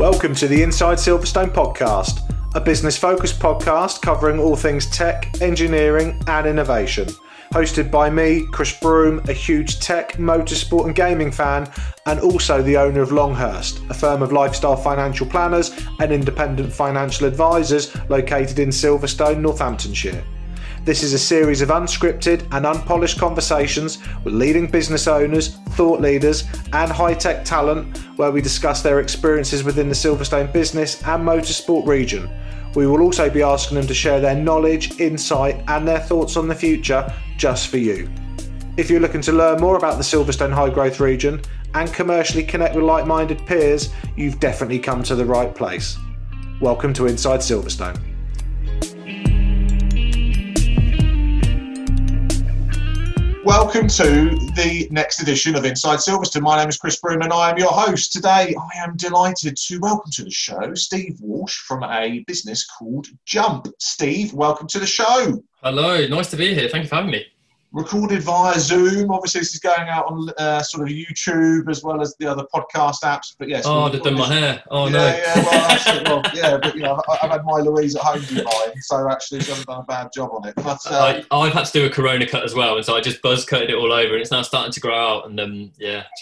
Welcome to the Inside Silverstone podcast, a business-focused podcast covering all things tech, engineering and innovation. Hosted by me, Chris Broome, a huge tech, motorsport and gaming fan, and also the owner of Longhurst, a firm of lifestyle financial planners and independent financial advisors located in Silverstone, Northamptonshire. This is a series of unscripted and unpolished conversations with leading business owners, thought leaders and high-tech talent where we discuss their experiences within the Silverstone business and motorsport region. We will also be asking them to share their knowledge, insight and their thoughts on the future just for you. If you're looking to learn more about the Silverstone high growth region and commercially connect with like-minded peers, you've definitely come to the right place. Welcome to Inside Silverstone. Welcome to the next edition of Inside Silverstone. My name is Chris Broome and I am your host. Today I am delighted to welcome to the show Steve Walsh from a business called Jump. Steve, welcome to the show. Hello, nice to be here. Thank you for having me. Recorded via Zoom. Obviously, this is going out on sort of YouTube as well as the other podcast apps. But yes. Oh, they've done my hair. Oh, no. But you know, I've had my Louise at home do mine, so actually she hasn't done a bad job on it. But I've had to do a Corona cut as well, and so I just buzz cutted it all over, and it's now starting to grow out. And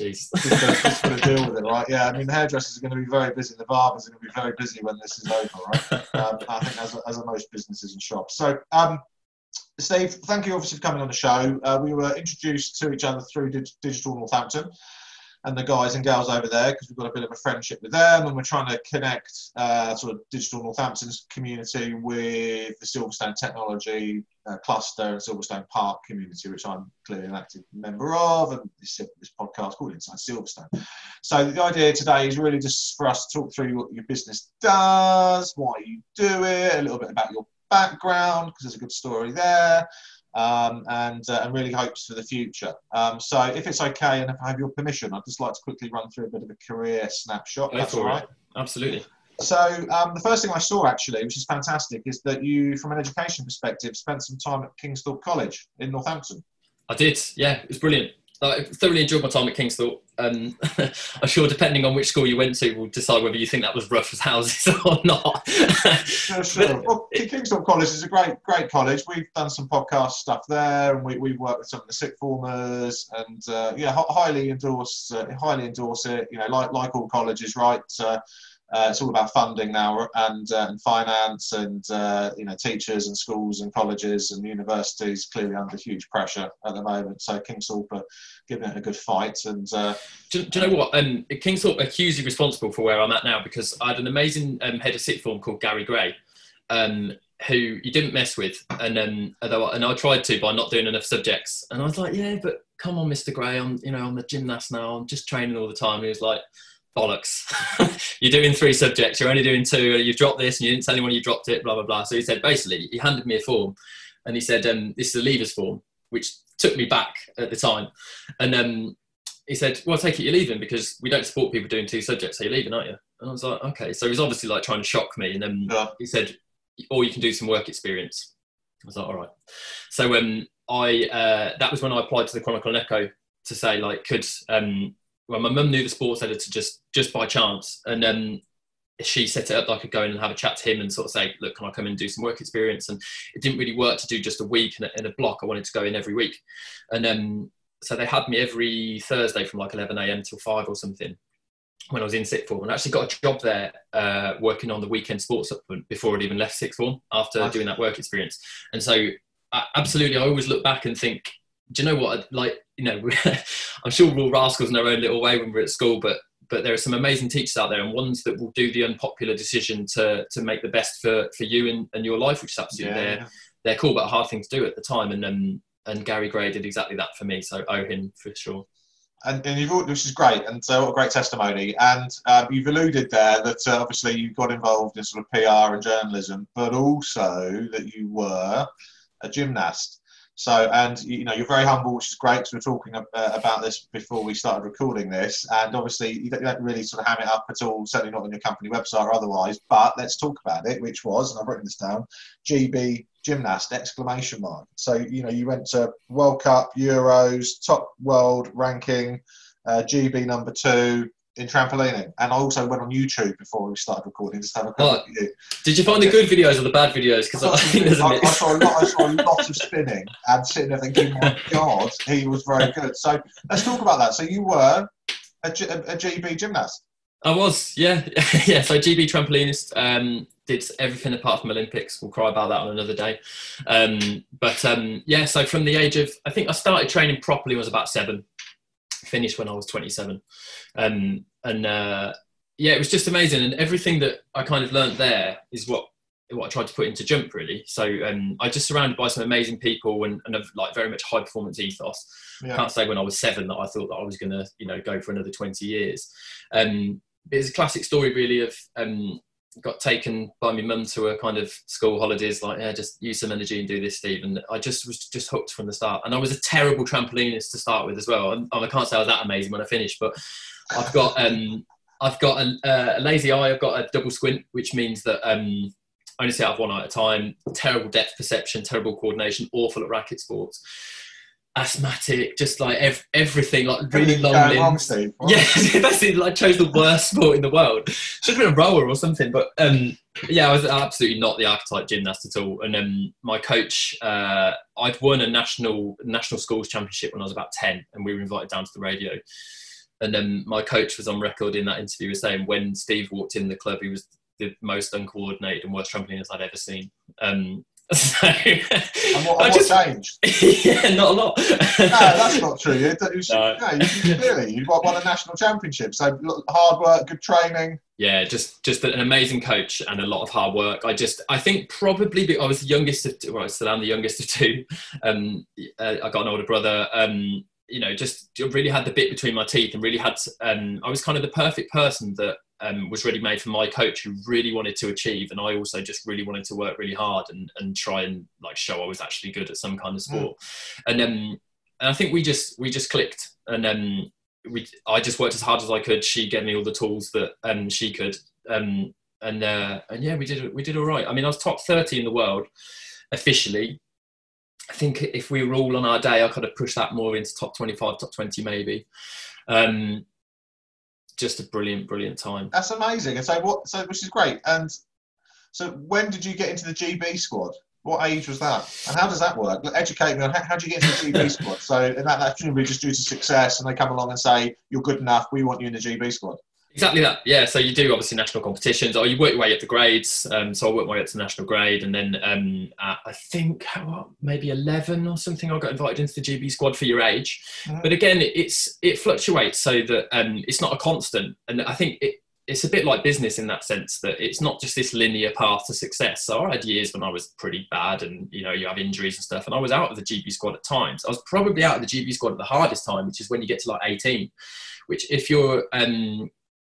jeez. Just got to deal with it, right? Yeah, I mean, the hairdressers are going to be very busy. The barbers are going to be very busy when this is over, right? I think as are most businesses and shops. So. Steve, thank you obviously for coming on the show. We were introduced to each other through Digital Northampton and the guys and girls over there because we've got a bit of a friendship with them and we're trying to connect sort of Digital Northampton's community with the Silverstone Technology Cluster and Silverstone Park community, which I'm clearly an active member of, and this podcast called Inside Silverstone. So the idea today is really just for us to talk through what your business does, why you do it, a little bit about your background because there's a good story there, and really hopes for the future. So if it's okay and if I have your permission, I'd just like to quickly run through a bit of a career snapshot. That's all right. Absolutely. So the first thing I saw actually, which is fantastic, is that you, from an education perspective, spent some time at Kingsthorpe College in Northampton. I did. Yeah, it was brilliant. I thoroughly enjoyed my time at Kingsthorpe. I'm sure depending on which school you went to will decide whether you think that was rough as houses or not. Sure. Well, Kingsthorpe College is a great college. We've done some podcast stuff there, and we've worked with some of the sixth formers, and highly endorse it. You know, like all colleges, right? It's all about funding now and finance and teachers and schools and colleges and universities clearly under huge pressure at the moment. So Kingsthorpe are giving it a good fight. And do you know what? Kingsthorpe are hugely responsible for where I'm at now because I had an amazing head of sixth form called Gary Gray, who you didn't mess with, and I tried to by not doing enough subjects. And I was like, yeah, but come on, Mr. Gray, I'm the gymnast now. I'm just training all the time. And he was like, bollocks. You're doing 3 subjects, you're only doing 2, you've dropped this and you didn't tell anyone you dropped it, blah blah blah. So he said, basically he handed me a form and he said, this is a leavers form, which took me back at the time. And he said, well, take it you're leaving because we don't support people doing 2 subjects, so you're leaving, aren't you? And I was like, okay. So he was obviously like trying to shock me. And then he said, or you can do some work experience. I was like, all right. So that was when I applied to the Chronicle and Echo to say like, could well, my mum knew the sports editor just by chance, and then she set it up that I could go in and have a chat to him and sort of say, look, can I come in and do some work experience? And it didn't really work to do just a week in a block. I wanted to go in every week. And so they had me every Thursday from like 11 a.m. till 5 or something when I was in sixth form, and I actually got a job there working on the weekend sports supplement before I'd even left sixth form after doing that work experience. And so absolutely, I always look back and think, do you know what, I'm sure we're all rascals in our own little way when we're at school, but there are some amazing teachers out there and ones that will do the unpopular decision to make the best for you and your life, which is absolutely they're cool, but a hard thing to do at the time. And Gary Gray did exactly that for me, so owe him for sure. And which is great, and what a great testimony. And you've alluded there that obviously you got involved in sort of PR and journalism, but also that you were a gymnast. So, and you're very humble, which is great because we were talking about this before we started recording this. And obviously, you don't really sort of ham it up at all, certainly not on your company website or otherwise. But let's talk about it, which was, and I've written this down, GB gymnast, exclamation mark. So, you went to World Cup, Euros, top world ranking, GB number 2. in trampolining, and I also went on YouTube before we started recording just to have a quick look at you. Did you find the good videos or the bad videos? Because I think there's a mix. I saw a lot of spinning and sitting there thinking, my God, he was very good. So let's talk about that. So you were a GB gymnast. I was, yeah. Yeah, so GB trampolinist, did everything apart from Olympics. We'll cry about that on another day. Yeah, so from the age of, I think I started training properly when I was about 7, finished when I was 27. Yeah, it was just amazing. And everything that I kind of learned there is what I tried to put into jump, really. So I just surrounded by some amazing people and of like very much high performance ethos. Yeah. I can't say when I was 7 that I thought that I was going to, go for another 20 years. It's a classic story, really, of got taken by my mum to a kind of school holidays, like, yeah, just use some energy and do this, Steve. And I just was just hooked from the start. And I was a terrible trampolinist to start with as well. And I can't say I was that amazing when I finished, but I've got a lazy eye. I've got a double squint, which means that I only see out of one eye at a time. Terrible depth perception, terrible coordination, awful at racket sports. Asthmatic, just like everything, like really long limbs. Yeah, basically, like chose the worst sport in the world. Should have been a rower or something, but yeah, I was absolutely not the archetype gymnast at all. And my coach, I'd won a national schools championship when I was about 10, and we were invited down to the radio. And then my coach was on record in that interview as saying when Steve walked in the club, he was the most uncoordinated and worst trampolinist I'd ever seen. So, and what changed? Yeah, not a lot. No, that's not true. You won a national championship. So hard work, good training. Yeah, just an amazing coach and a lot of hard work. I think probably I was the youngest of two. Well, I still am the youngest of 2. I got an older brother. Just really had the bit between my teeth and really had. I was kind of the perfect person that. Was ready made for my coach, who really wanted to achieve, and I also just really wanted to work really hard and try and like show I was actually good at some kind of sport. And I think we just clicked, and I just worked as hard as I could. She gave me all the tools that she could, and yeah, we did all right. I mean, I was top 30 in the world officially. I think if we were all on our day, I could have pushed that more into top 25, top 20 maybe. Just a brilliant time. That's amazing. And so which is great. And so when did you get into the GB squad? What age was that? And how does that work? Educate me on how do you get into the GB squad? So and that's presumably just due to success, and they come along and say, you're good enough, we want you in the GB squad. Exactly that. Yeah. So you do obviously national competitions, or you work your way up the grades. So I worked my way up to the national grade, and then I think maybe 11 or something, I got invited into the GB squad for your age. Mm-hmm. But again, it fluctuates so that it's not a constant. And I think it's a bit like business in that sense, that it's not just this linear path to success. So I had years when I was pretty bad, and you have injuries and stuff, and I was out of the GB squad at times. I was probably out of the GB squad at the hardest time, which is when you get to like 18, which if you're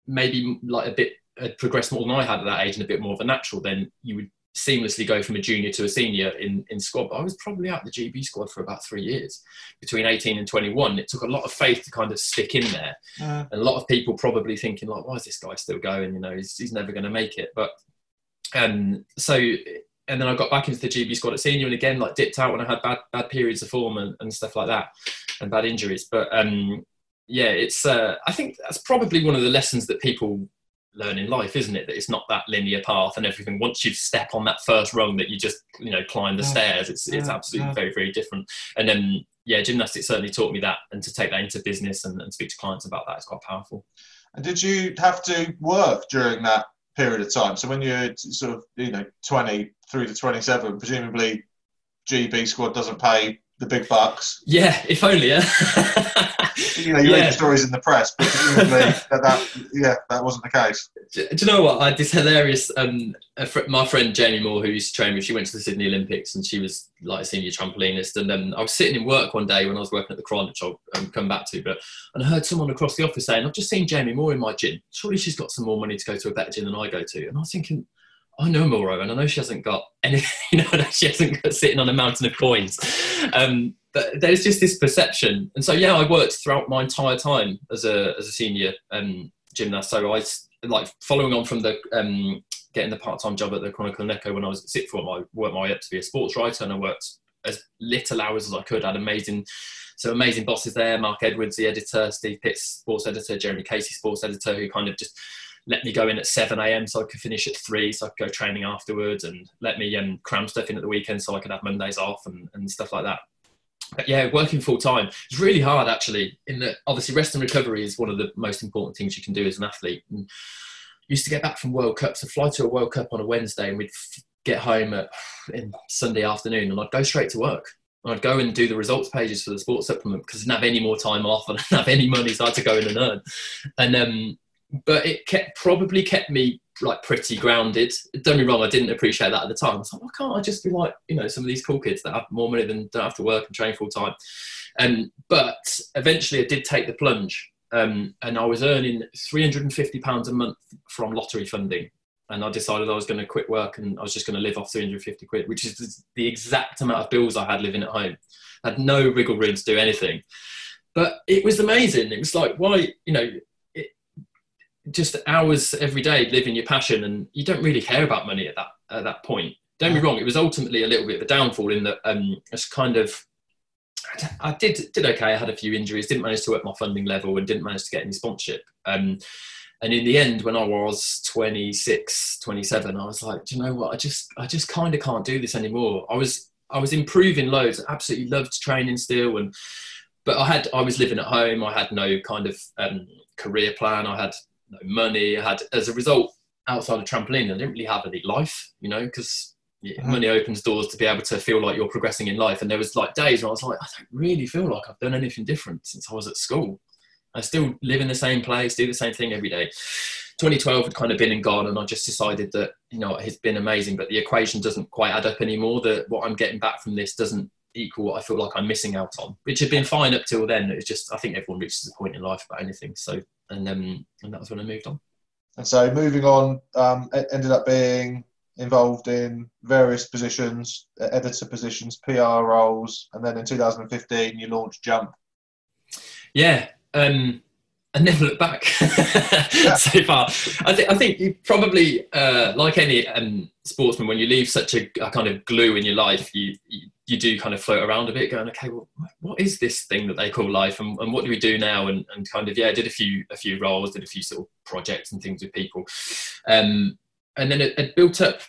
maybe like a bit progressed more than I had at that age and a bit more of a natural, then you would seamlessly go from a junior to a senior in squad. But I was probably out of the GB squad for about 3 years, between 18 and 21. It took a lot of faith to kind of stick in there. And a lot of people probably thinking like, why is this guy still going? He's never going to make it. But and then I got back into the GB squad at senior, and again, like dipped out when I had bad periods of form and stuff like that, and bad injuries. But yeah, it's. I think that's probably one of the lessons that people learn in life, isn't it? That it's not that linear path and everything. Once you step on that first rung, that you just climb the stairs. It's absolutely very, very different. And then gymnastics certainly taught me that, and to take that into business and speak to clients about that is quite powerful. And did you have to work during that period of time? So when you're sort of 20 through to 27, presumably GB squad doesn't pay the big bucks. Yeah, if only. Yeah. You read the stories in the press, but presumably that wasn't the case. Do you know what? I had this hilarious. My friend Jamie Moore, who used to train me, she went to the Sydney Olympics, and she was like a senior trampolinist. And I was sitting in work one day when I was working at the Cron, which I'll come back to. And I heard someone across the office saying, "I've just seen Jamie Moore in my gym. Surely she's got some more money to go to a better gym than I go to." And I was thinking, I know Mauro, and I know she hasn't got anything. She hasn't got sitting on a mountain of coins. But there's just this perception, and so I worked throughout my entire time as a senior gymnast. So I like following on from the getting the part-time job at the Chronicle and Echo when I was at sixth form. I worked my way up to be a sports writer, and I worked as little hours as I could. I had amazing some amazing bosses there. Mark Edwards, the editor, Steve Pitts, sports editor, Jeremy Casey, sports editor, who kind of just let me go in at 7 a.m. so I could finish at 3, so I could go training afterwards, and let me cram stuff in at the weekend so I could have Mondays off and stuff like that. But yeah, working full time, it's really hard actually, in that obviously rest and recovery is one of the most important things you can do as an athlete. And used to get back from World Cups, so fly to a World Cup on a Wednesday, and we'd get home in Sunday afternoon, and I'd go straight to work. I'd go and do the results pages for the sports supplement because I didn't have any more time off. I didn't have any money, so I had to go in and earn. And but it probably kept me like pretty grounded. Don't be wrong, I didn't appreciate that at the time. I was like, why can't I just be like, you know, some of these cool kids that have more money than don't have to work and train full time? But eventually I did take the plunge. And I was earning £350 a month from lottery funding. And I decided I was going to quit work and I was just going to live off 350 quid, which is the exact amount of bills I had living at home. I had no wriggle room to do anything. But it was amazing. It was like, why, you know, just hours every day living your passion, and you don't really care about money at that point. Don't be wrong, it was ultimately a little bit of a downfall in that it's kind of, I did okay. I had a few injuries, didn't manage to work my funding level, and didn't manage to get any sponsorship. And in the end, when I was 26, 27, I was like, do you know what? I just kind of can't do this anymore. I was improving loads. I absolutely loved training still, but I was living at home. I had no kind of career plan. I had no money. I had, as a result, outside of trampoline, I didn't really have any life, you know, because money opens doors to be able to feel like you're progressing in life. And there was like days where I was like, I don't really feel like I've done anything different since I was at school. I still live in the same place, do the same thing every day. 2012 had kind of been and gone, and I just decided that, you know, it's been amazing, but the equation doesn't quite add up anymore. That what I'm getting back from this doesn't equal what I feel like I'm missing out on, which had been fine up till then. It was just, I think everyone reaches a point in life about anything. So, and that was when I moved on. And so moving on, ended up being involved in various positions, editor positions, PR roles, and then in 2015 you launched Jump. Yeah. I never looked back so far. I think you probably, like any sportsman, when you leave such a kind of glue in your life, you do kind of float around a bit going, okay, well, what is this thing that they call life, and what do we do now? And kind of, yeah, I did a few roles, did a few sort of projects and things with people. And then it built up,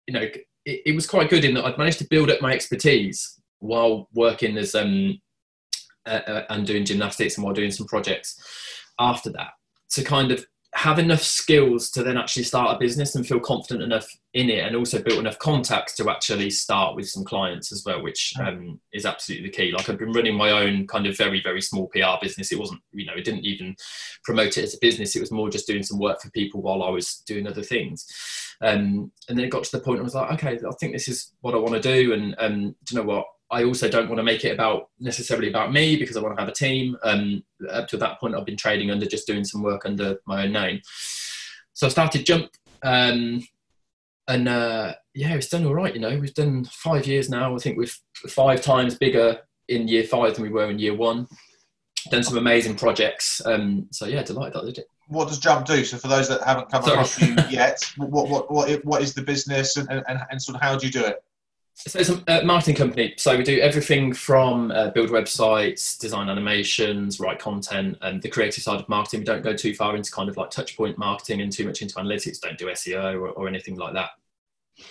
you know, it was quite good in that I'd managed to build up my expertise while working as and doing gymnastics, and while doing some projects after that, to kind of have enough skills to then actually start a business and feel confident enough in it, and also built enough contacts to actually start with some clients as well, which is absolutely the key. Like, I've been running my own kind of very, very small PR business. It wasn't, you know, it didn't even promote it as a business. It was more just doing some work for people while I was doing other things. And then it got to the point I was like, okay, I think this is what I want to do. And do you know what? I also don't want to make it necessarily about me, because I want to have a team. Up to that point, I've been trading under, just doing some work under my own name. So I started Jump, yeah, it's done all right. You know, we've done 5 years now. I think we're 5 times bigger in year 5 than we were in year 1. Done some amazing projects. So yeah, delighted that I did it. What does Jump do? So for those that haven't come across you yet, what is the business, and sort of how do you do it? So it's a marketing company. So we do everything from build websites, design animations, write content, and the creative side of marketing. We don't go too far into kind of like touch point marketing and too much into analytics. Don't do SEO or anything like that.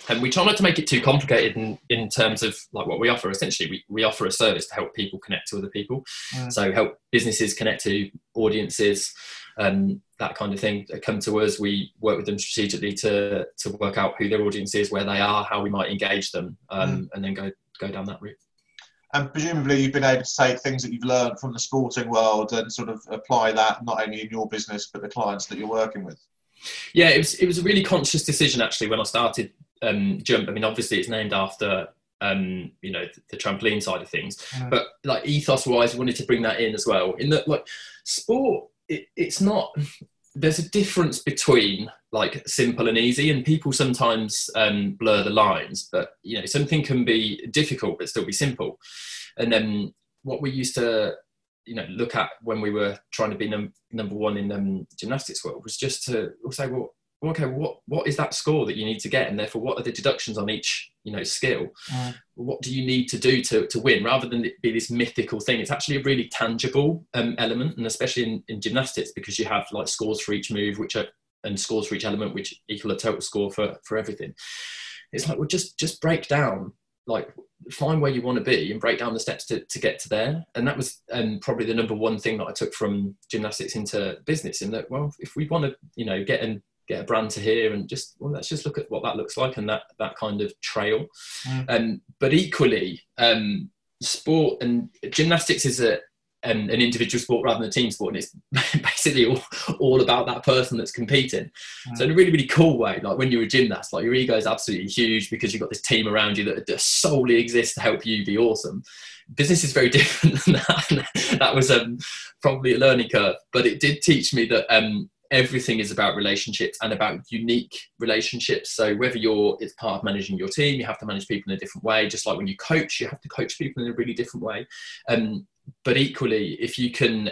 And we try not to make it too complicated in terms of like what we offer. Essentially, we offer a service to help people connect to other people. So help businesses connect to audiences, that kind of thing. They come to us, we work with them strategically to work out who their audience is, where they are, how we might engage them, and then go down that route. And presumably you've been able to take things that you've learned from the sporting world and sort of apply that not only in your business but the clients that you're working with. Yeah, it was a really conscious decision actually when I started Jump. I mean, obviously it's named after you know, the trampoline side of things, but like ethos wise, I wanted to bring that in as well. In that, like, sport, it's not, there's a difference between like simple and easy, and people sometimes blur the lines, but you know, something can be difficult but still be simple. And then what we used to, you know, look at when we were trying to be number one in gymnastics world was just to say, well, okay, what is that score that you need to get, and therefore what are the deductions on each skill? What do you need to do to win, rather than it be this mythical thing? It's actually a really tangible element, and especially in gymnastics, because you have like scores for each move, and scores for each element, which equal a total score for everything. It's like, well, just break down, like find where you want to be and break down the steps to get to there. And that was probably the number one thing that I took from gymnastics into business, in that, well, if we want to get a brand to here, and let's just look at what that looks like, and that kind of trail. But equally, sport and gymnastics is an individual sport rather than a team sport, and it's basically all about that person that's competing. So in a really, really cool way, like when you're a gymnast, like your ego is absolutely huge because you've got this team around you that just solely exists to help you be awesome. Business is very different than that. That was probably a learning curve, but it did teach me that everything is about relationships, and about unique relationships. So whether it's part of managing your team, you have to manage people in a different way. Just like when you coach, you have to coach people in a really different way. But equally, if you can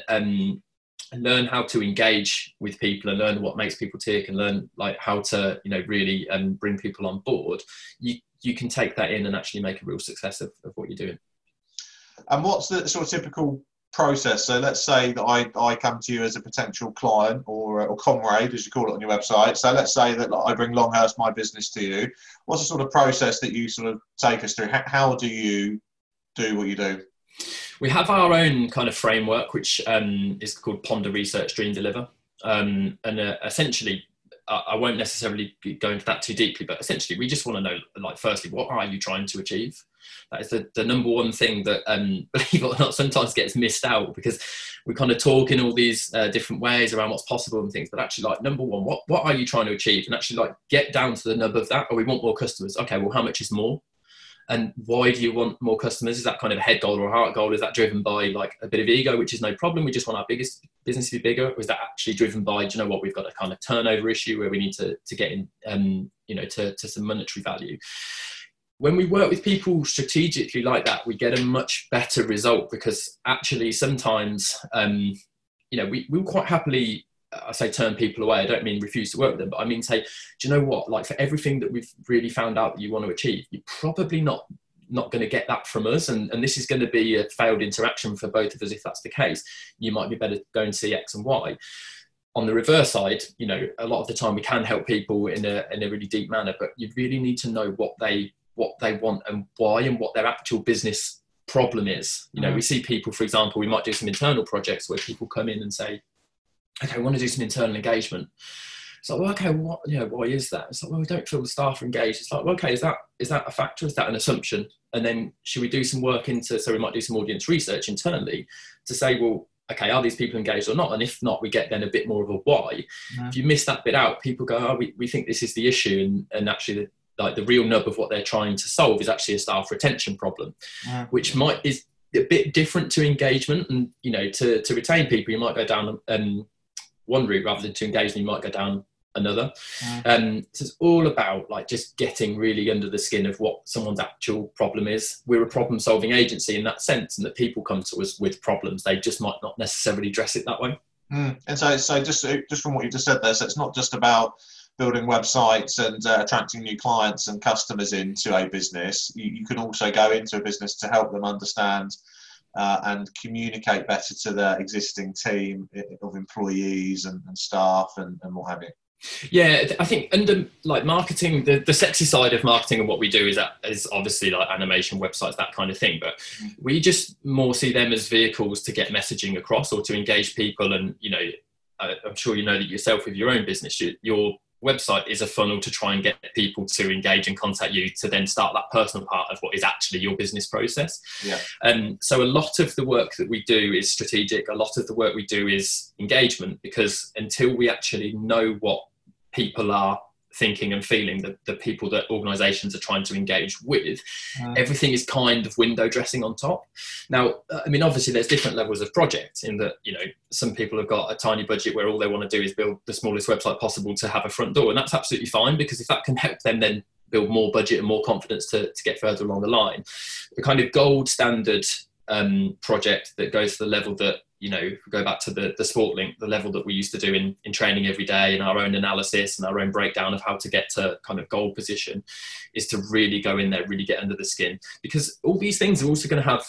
learn how to engage with people, and learn what makes people tick, and learn like how to really bring people on board, you can take that in and actually make a real success of what you're doing. And what's the sort of typical process? So let's say that I come to you as a potential client, or comrade, as you call it on your website. So let's say that I bring Longhurst My Business to you. What's the sort of process that you sort of take us through? How do you do what you do? We have our own kind of framework, which is called Ponder, Research, Dream, Deliver. And essentially, I won't necessarily go into that too deeply, but essentially we just want to know, like, firstly, what are you trying to achieve? That is the number one thing that, believe it or not, sometimes gets missed out, because we kind of talk in all these different ways around what's possible and things. But actually, like, number one, what are you trying to achieve? And actually, like, get down to the nub of that. Oh, we want more customers. Okay, well, how much is more? And why do you want more customers? Is that kind of a head goal or a heart goal? Is that driven by like a bit of ego, which is no problem, we just want our biggest business to be bigger? Or is that actually driven by, do you know what, we've got a kind of turnover issue where we need to get in, to some monetary value? When we work with people strategically like that, we get a much better result, because actually sometimes, we'll quite happily, I say turn people away. I don't mean refuse to work with them, but I mean say, do you know what, like, for everything that we've really found out that you want to achieve, you're probably not going to get that from us, and this is going to be a failed interaction for both of us if that's the case. You might be better go and see X and Y. On the reverse side, a lot of the time we can help people in a really deep manner, but you really need to know what they want and why, and what their actual business problem is. We see people, for example, we might do some internal projects where people come in and say, okay, I want to do some internal engagement. It's like, well, okay, why is that? It's like, well, we don't feel the staff are engaged. It's like, well, okay, is that a factor? Is that an assumption? And then should we do some work so we might do some audience research internally to say, well, okay, are these people engaged or not? And if not, we get then a bit more of a why. If you miss that bit out, people go, oh, we think this is the issue. And actually the real nub of what they're trying to solve is actually a staff retention problem, which is a bit different to engagement. And, to retain people, you might go down one route rather than to engage them, you might go down another. So it's all about like just getting really under the skin of what someone's actual problem is. We're a problem solving agency in that sense, and that people come to us with problems. They just might not necessarily address it that way. And so just from what you just said there, so it's not just about building websites and attracting new clients and customers into a business. You can also go into a business to help them understand and communicate better to their existing team of employees and staff and what have you. Yeah, I think under like marketing, the sexy side of marketing and what we do is obviously like animation, websites, that kind of thing. But we just more see them as vehicles to get messaging across or to engage people. And, I'm sure you know that yourself with your own business, your website is a funnel to try and get people to engage and contact you to then start that personal part of what is actually your business process. So a lot of the work that we do is strategic. A lot of the work we do is engagement, because until we actually know what people are thinking and feeling, the people that organizations are trying to engage with, everything is kind of window dressing on top. Now, I mean, obviously there's different levels of projects in that, some people have got a tiny budget where all they want to do is build the smallest website possible to have a front door. And that's absolutely fine, because if that can help them then build more budget and more confidence to get further along the line, the kind of gold standard project that goes to the level that you know, if we go back to the sport link, the level that we used to do in training every day, and our own analysis and our own breakdown of how to get to kind of goal position, is to really go in there, really get under the skin, because all these things are also going to have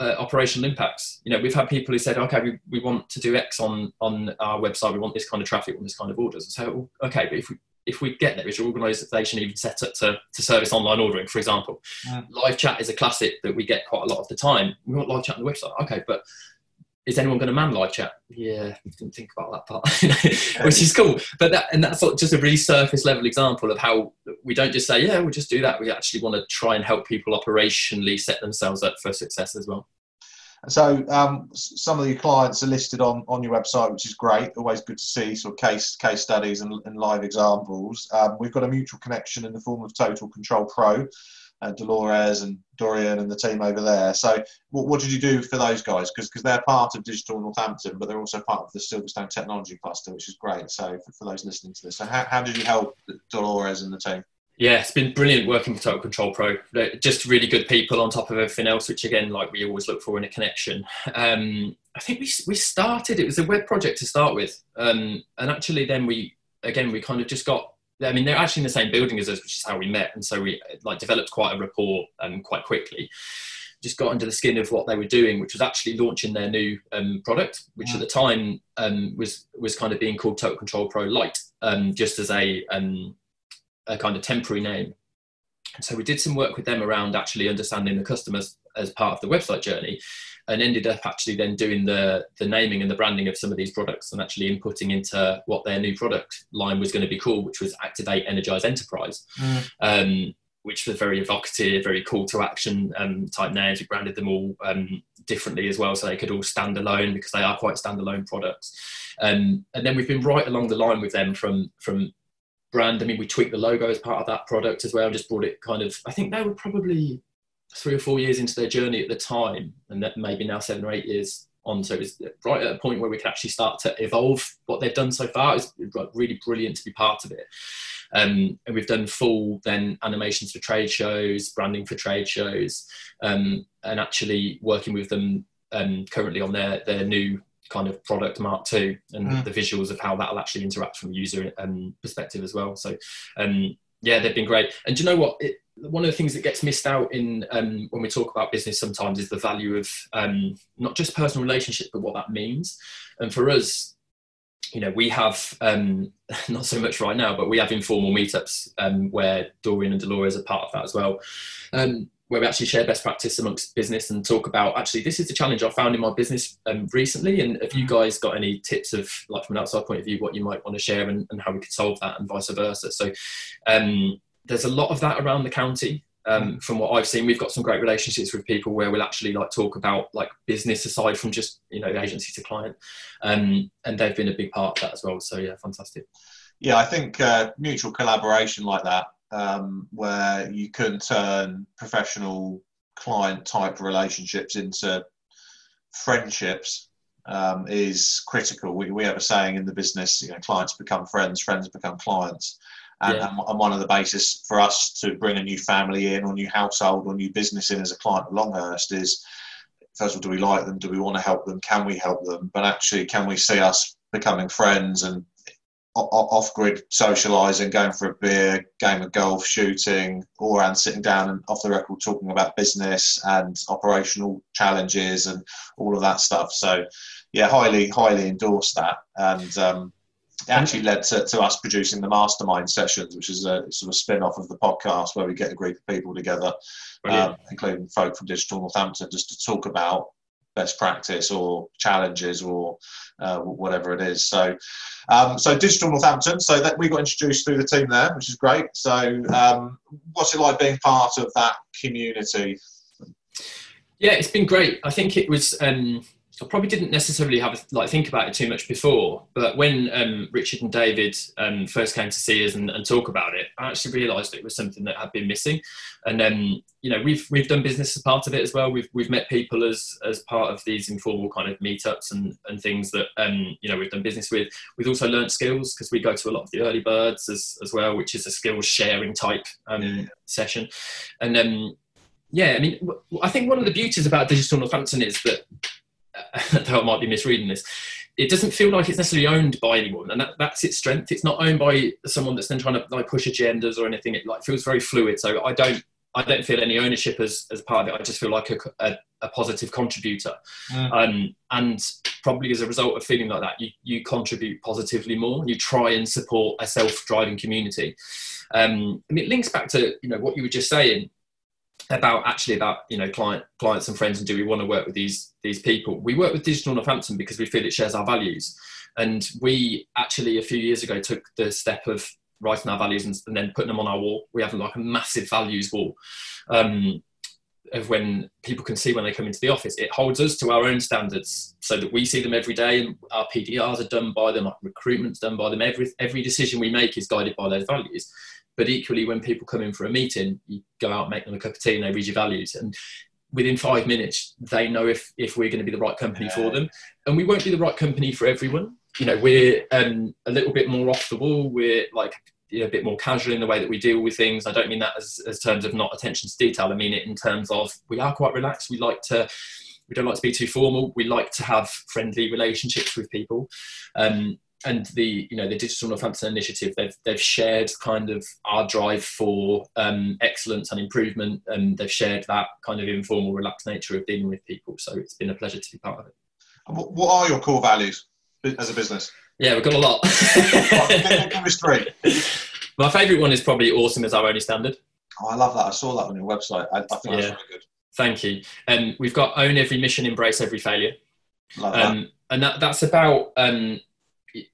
operational impacts. You know, we've had people who said, okay, we want to do X on our website, we want this kind of traffic, we want this kind of orders. So, okay, but if we get there, is your organisation even set up to service online ordering, for example? Live chat is a classic that we get quite a lot of the time. We want live chat on the website. Okay, but is anyone going to man live chat? Yeah, we didn't think about that part, which is cool. But that's sort of just a really surface level example of how we don't just say, yeah, we'll just do that. We actually want to try and help people operationally set themselves up for success as well. So some of your clients are listed on your website, which is great. Always good to see sort of case studies and live examples. We've got a mutual connection in the form of Total Control Pro, Dolores and Dorian and the team over there. So what did you do for those guys? Because they're part of Digital Northampton, but they're also part of the Silverstone Technology Cluster, which is great. So for those listening to this, so how did you help Dolores and the team? Yeah, it's been brilliant working with Total Control Pro. They're just really good people on top of everything else, which again, like we always look for in a connection. I think we started, it was a web project to start with. And actually then we kind of just got, I mean, they're actually in the same building as us, which is how we met. And so we like developed quite a rapport quite quickly. Just got under the skin of what they were doing, which was actually launching their new product, which at the time was kind of being called Total Control Pro Lite, just as a kind of temporary name. And so we did some work with them around actually understanding the customers as part of the website journey, and ended up actually then doing the naming and the branding of some of these products, and actually inputting into what their new product line was going to be called, which was Activate, Energize, Enterprise, which was very evocative, very call to action type names. We branded them all differently as well, so they could all stand alone, because they are quite standalone products. And then we've been right along the line with them from brand. I mean, we tweaked the logo as part of that product as well, just brought it kind of, I think they were probably 3 or 4 years into their journey at the time, and that maybe now 7 or 8 years on. So it was right at a point where we could actually start to evolve what they've done so far. It's really brilliant to be part of it. And we've done full then animations for trade shows, branding for trade shows, and actually working with them currently on their new kind of product Mark II, and the visuals of how that'll actually interact from a user perspective as well. So yeah, they've been great. And do you know what? One of the things that gets missed out in when we talk about business sometimes is the value of not just personal relationship, but what that means. And for us, you know, we have not so much right now, but we have informal meetups where Dorian and Dolores are part of that as well, where we actually share best practice amongst business and talk about, actually, this is the challenge I found in my business recently, and have you guys got any tips of, like, from an outside point of view, what you might want to share and how we could solve that, and vice versa. So there's a lot of that around the county. From what I've seen, we've got some great relationships with people where we'll actually like talk about like business aside from just, you know, agency to client, and they've been a big part of that as well. So yeah, fantastic. Yeah, I think mutual collaboration like that, where you can turn professional client type relationships into friendships, is critical. We have a saying in the business, you know, clients become friends, friends become clients. And one of the basis for us to bring a new family in, or new household, or new business in as a client of Longhurst is, first of all, do we like them? Do we want to help them? Can we help them? But actually, can we see us becoming friends and off-grid socialising, going for a beer, game of golf, shooting, and sitting down and off the record talking about business and operational challenges and all of that stuff. So, yeah, highly endorse that. And it actually led to us producing the mastermind sessions, which is a sort of spin-off of the podcast, where we get a group of people together, including folk from Digital Northampton, just to talk about best practice or challenges or whatever it is. So Digital Northampton, so that we got introduced through the team there, which is great. So what's it like being part of that community? Yeah, it's been great. I think it was... I probably didn't necessarily think about it too much before, but when Richard and David first came to see us and talk about it, I actually realised it was something that had been missing. And you know, we've done business as part of it as well. We've met people as part of these informal kind of meetups and things that you know, we've done business with. We've also learnt skills, because we go to a lot of the early birds as well, which is a skills sharing type session. And yeah, I mean, I think one of the beauties about Digital Northampton is that though I might be misreading this, it doesn't feel like it's necessarily owned by anyone, and that's its strength. It's not owned by someone that's then trying to like push agendas or anything. It like feels very fluid. So I don't feel any ownership as part of it. I just feel like a positive contributor. And probably as a result of feeling like that, you contribute positively more. You try and support a self-driving community. And it links back to, you know, what you were just saying about you know, clients and friends, and do we want to work with these people? We work with Digital Northampton because we feel it shares our values. And we actually, a few years ago, took the step of writing our values and then putting them on our wall. We have like a massive values wall of when people can see when they come into the office. It holds us to our own standards so that we see them every day, and our PDRs are done by them, our recruitment's done by them. Every decision we make is guided by those values. But equally, when people come in for a meeting, you go out, make them a cup of tea, and they read your values. And within 5 minutes, they know if we're going to be the right company for them. And we won't be the right company for everyone. You know, we're a little bit more off the wall. We're like, you know, a bit more casual in the way that we deal with things. I don't mean that as terms of not attention to detail. I mean it in terms of we are quite relaxed. We don't like to be too formal. We like to have friendly relationships with people. And the Digital Northampton initiative, they've shared kind of our drive for excellence and improvement, and they've shared that kind of informal, relaxed nature of dealing with people. So it's been a pleasure to be part of it. And what are your core values as a business? Yeah, we've got a lot. Give us three. My favourite one is probably awesome as our only standard. Oh, I love that. I saw that on your website. I think that's really good. Thank you. We've got own every mission, embrace every failure. Love that. And that's about...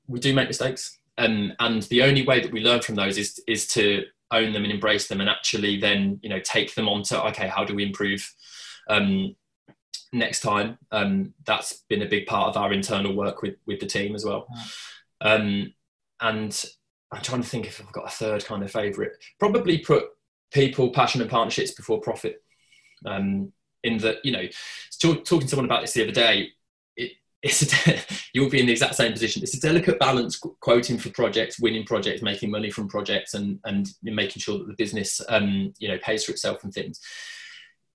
we do make mistakes, and the only way that we learn from those is to own them and embrace them, and actually then, you know, take them on to, okay, how do we improve next time? That's been a big part of our internal work with the team as well. And I'm trying to think if I've got a third kind of favourite. Probably put people, passion and partnerships before profit. In that, you know, talking to someone about this the other day, you'll be in the exact same position. It's a delicate balance, quoting for projects, winning projects, making money from projects, and making sure that the business you know, pays for itself and things.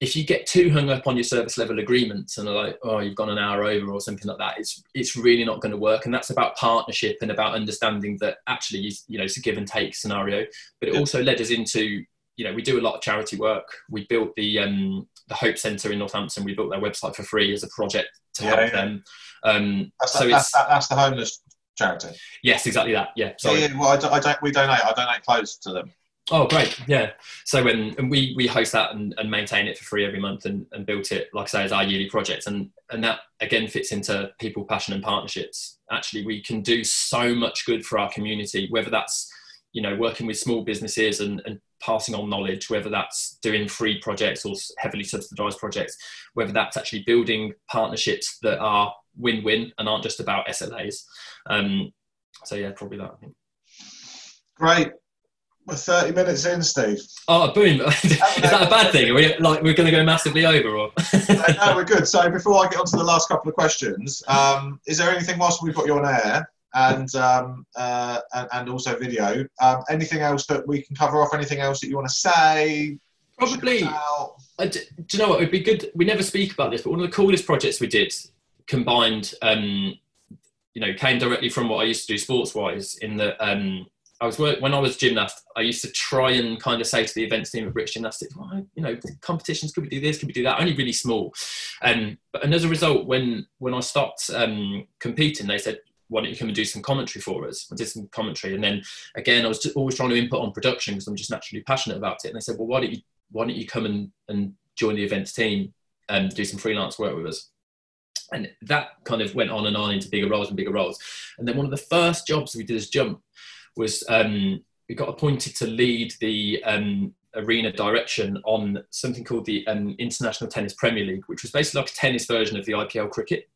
If you get too hung up on your service level agreements and are like, oh, you've gone an hour over or something like that, it's really not going to work. And that's about partnership and about understanding that actually, you know, it's a give and take scenario. But it also led us into, you know, we do a lot of charity work. We built the Hope Centre in Northampton. We built their website for free as a project to help them. That's the homeless charity. Yes, exactly that. Yeah. Sorry. Yeah, well, we donate. I donate clothes to them. Oh, great. Yeah. So and we host that and maintain it for free every month, and built it, like I say, as our yearly project. And that again fits into people, passion and partnerships. Actually, we can do so much good for our community, whether that's, you know, working with small businesses and passing on knowledge, whether that's doing free projects or heavily subsidised projects, whether that's actually building partnerships that are win-win and aren't just about SLAs. So yeah, probably that, I think. Great. We're 30 minutes in, Steve. Oh, boom. Is that a bad thing? Are we going to go massively over? Or? No, we're good. So before I get on to the last couple of questions, is there anything whilst we've got you on air and also video, anything else that we can cover off? Anything else that you want to say? Probably. Do you know what? It'd be good. We never speak about this, but one of the coolest projects we did combined, you know, came directly from what I used to do sports-wise, in that when I was gymnast, I used to try and kind of say to the events team at British Gymnastics, well, you know, competitions, could we do this, could we do that? Only really small. And as a result, when I stopped competing, they said, why don't you come and do some commentary for us? I did some commentary. And then again, I was always trying to input on production because I'm just naturally passionate about it. And they said, well, why don't you come and join the events team and do some freelance work with us? And that kind of went on and on into bigger roles and bigger roles. And then one of the first jobs we did as Jump was we got appointed to lead the arena direction on something called the International Tennis Premier League, which was basically like a tennis version of the IPL cricket.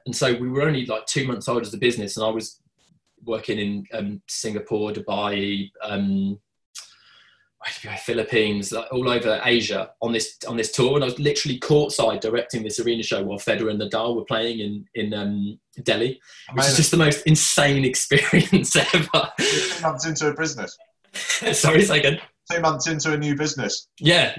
And so we were only like 2 months old as a business, and I was working in Singapore, Dubai, Philippines, all over Asia on this tour, and I was literally courtside directing this arena show while Federer and Nadal were playing in Delhi, which is just the most insane experience ever. 2 months into a business. Sorry, say again. 2 months into a new business. Yeah.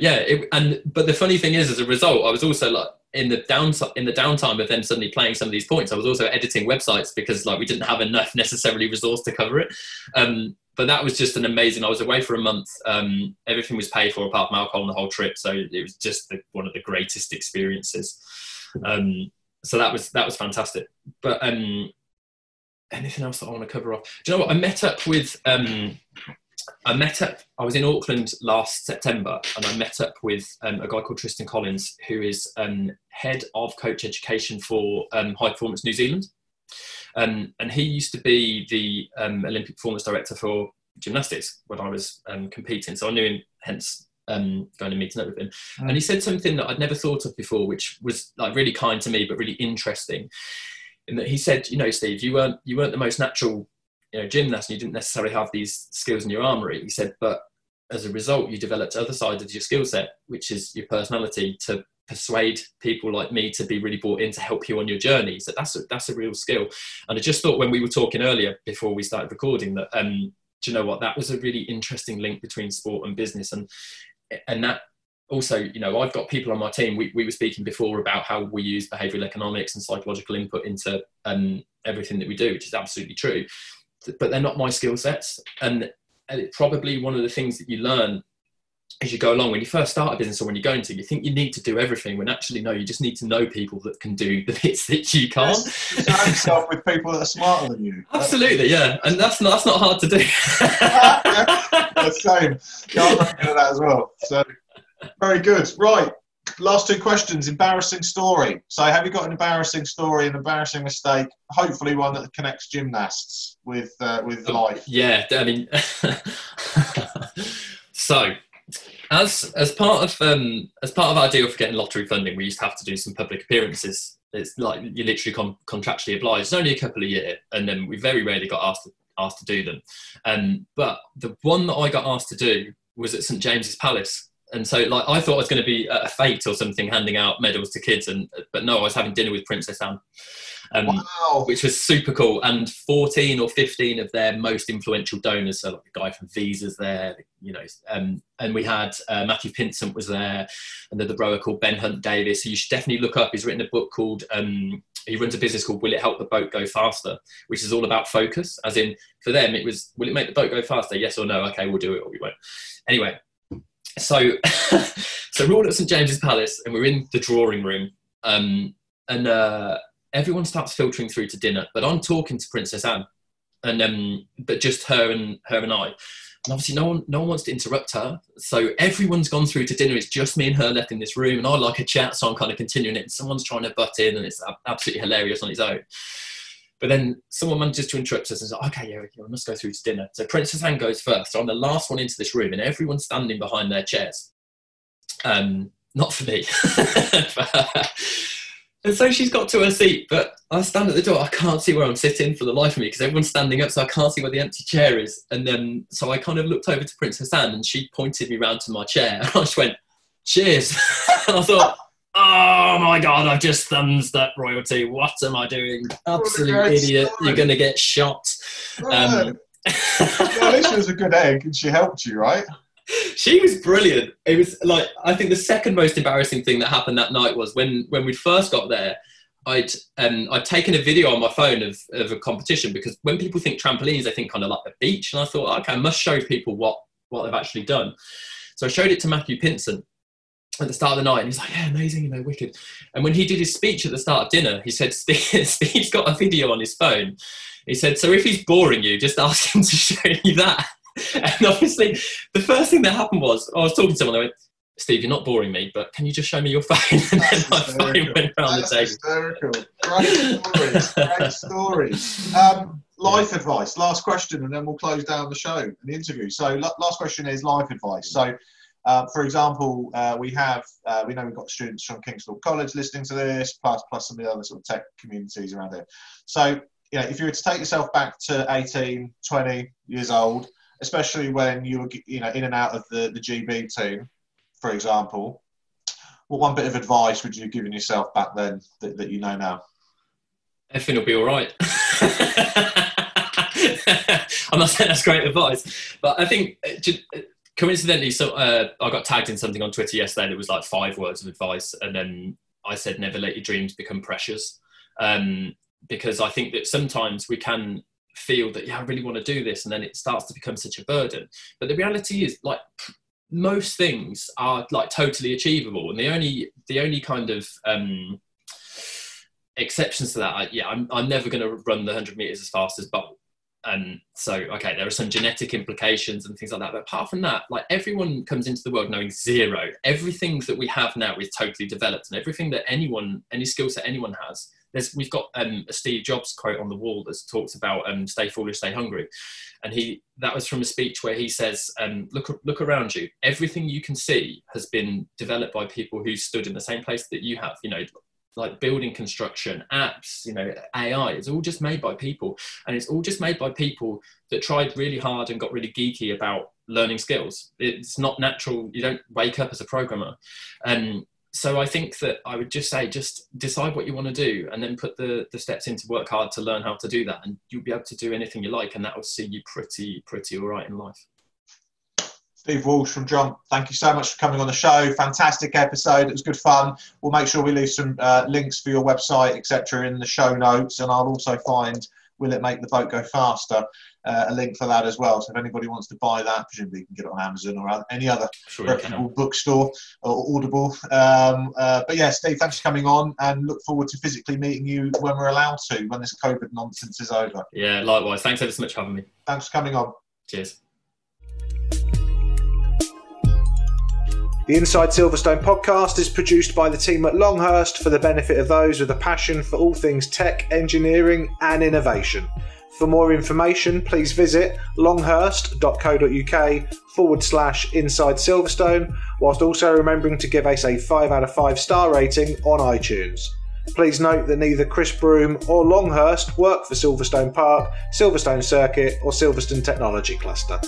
But the funny thing is, as a result, I was also like in the downtime of then suddenly playing some of these points, I was also editing websites because like we didn't have enough necessarily resource to cover it. But that was just an amazing. I was away for a month. Everything was paid for apart from alcohol on the whole trip, so it was just one of the greatest experiences. So that was fantastic. But anything else that I want to cover off? Do you know what? I met up with. I was in Auckland last September, and I met up with a guy called Tristan Collins, who is head of coach education for High Performance New Zealand. And he used to be the Olympic performance director for gymnastics when I was competing. So I knew him, hence going and meeting up with him. And he said something that I'd never thought of before, which was like really kind to me, but really interesting. In that he said, you know, Steve, you weren't the most natural, you know, gymnast, and you didn't necessarily have these skills in your armory. He said, but as a result, you developed other sides of your skill set, which is your personality, to persuade people like me to be really bought in to help you on your journey. So that's a real skill. And I just thought when we were talking earlier before we started recording that, do you know what, that was a really interesting link between sport and business. And that also, you know, I've got people on my team. We were speaking before about how we use behavioural economics and psychological input into everything that we do, which is absolutely true. But they're not my skill sets. And it's probably one of the things that you learn as you go along. When you first start a business or when you're going to, you think you need to do everything, when actually, no, you just need to know people that can do the bits that you can't. Surround yourself with people that are smarter than you. Absolutely, yeah. And that's not hard to do. Yeah, same. Yeah, I'm looking at that as well. So, very good. Right. Last two questions. Embarrassing story. So have you got an embarrassing story, an embarrassing mistake, hopefully one that connects gymnasts with life? Yeah, I mean, so as part of our deal for getting lottery funding, we used to have to do some public appearances. It's like you're literally contractually obliged. It's only a couple a year, and then we very rarely got asked to do them. But the one that I got asked to do was at St James's Palace. And so, like, I thought I was going to be at a fete or something, handing out medals to kids, but no, I was having dinner with Princess Anne, wow. Which was super cool. And 14 or 15 of their most influential donors, so like the guy from Visa's there, you know, and we had Matthew Pinsent was there, and the rower called Ben Hunt Davis, who you should definitely look up. He's written a book called, he runs a business called Will It Help the Boat Go Faster, which is all about focus. As in, for them, it was, will it make the boat go faster? Yes or no? Okay, we'll do it or we won't. Anyway. So we're all at St James's Palace, and we're in the drawing room, and everyone starts filtering through to dinner. But I'm talking to Princess Anne, and but just her and I. And obviously, no one wants to interrupt her. So everyone's gone through to dinner. It's just me and her left in this room, and I like a chat, so I'm kind of continuing it. And someone's trying to butt in, and it's absolutely hilarious on its own. But then someone manages to interrupt us and says, okay, yeah, we must go through to dinner. So Princess Anne goes first. So I'm the last one into this room, and everyone's standing behind their chairs. Not for me. For her. And so she's got to her seat, but I stand at the door. I can't see where I'm sitting for the life of me because everyone's standing up, so I can't see where the empty chair is. And then, so I kind of looked over to Princess Anne, and she pointed me round to my chair. And I just went, cheers. And I thought, oh my God, I've just thumbs up royalty. What am I doing? Absolute idiot. Story. You're going to get shot. Well, at least she was a good egg and she helped you, right? She was brilliant. It was like, I think the second most embarrassing thing that happened that night was when we first got there, I'd taken a video on my phone of a competition, because when people think trampolines, they think kind of like the beach. And I thought, okay, I must show people what they've actually done. So I showed it to Matthew Pinsent at the start of the night, and he's like, yeah, amazing, you know, wicked. And when he did his speech at the start of dinner, he said, Steve's got a video on his phone. He said, so if he's boring you, just ask him to show you that. And obviously, the first thing that happened was, I was talking to someone, I went, Steve, you're not boring me, but can you just show me your phone? And then my phone went around the table. Hysterical. Great stories. Life advice, last question, and then we'll close down the show and the interview. So last question is life advice. So, for example, we know we've got students from Kingston College listening to this, plus some of the other sort of tech communities around here. So, you know, if you were to take yourself back to 18, 20 years old, especially when you were, you know, in and out of the GB team, for example, what one bit of advice would you have given yourself back then that you know now? Everything will be all right. I'm not saying that's great advice, but I think coincidentally, so I got tagged in something on Twitter yesterday that was like 5 words of advice, and then I said, never let your dreams become pressures. Because I think that sometimes we can feel that, yeah, I really want to do this, and then it starts to become such a burden. But the reality is, like, most things are like totally achievable, and the only kind of exceptions to that, I'm never going to run the 100 meters as fast as Bolt. So, okay, there are some genetic implications and things like that. But apart from that, like, everyone comes into the world knowing zero. Everything that we have now is totally developed, and everything that any skill set anyone has. We've got a Steve Jobs quote on the wall that talks about stay foolish, stay hungry. And that was from a speech where he says, look around you. Everything you can see has been developed by people who stood in the same place that you have, you know, like building construction, apps, you know, AI, it's all just made by people. And it's all just made by people that tried really hard and got really geeky about learning skills. It's not natural. You don't wake up as a programmer. So I think that I would just say, just decide what you want to do, and then put the steps in to work hard to learn how to do that. And you'll be able to do anything you like, and that will see you pretty all right in life. Steve Walsh from Jump, thank you so much for coming on the show. Fantastic episode. It was good fun. We'll make sure we leave some links for your website, etc., in the show notes, and I'll also find Will It Make the Boat Go Faster? A link for that as well. So if anybody wants to buy that, presumably you can get it on Amazon or any other reputable bookstore or Audible. But yeah, Steve, thanks for coming on, and look forward to physically meeting you when we're allowed to, when this COVID nonsense is over. Yeah, likewise. Thanks ever so much for having me. Thanks for coming on. Cheers. The Inside Silverstone podcast is produced by the team at Longhurst for the benefit of those with a passion for all things tech, engineering and innovation. For more information, please visit longhurst.co.uk/Inside Silverstone, whilst also remembering to give us a 5 out of 5 star rating on iTunes. Please note that neither Chris Broome or Longhurst work for Silverstone Park, Silverstone Circuit or Silverstone Technology Cluster.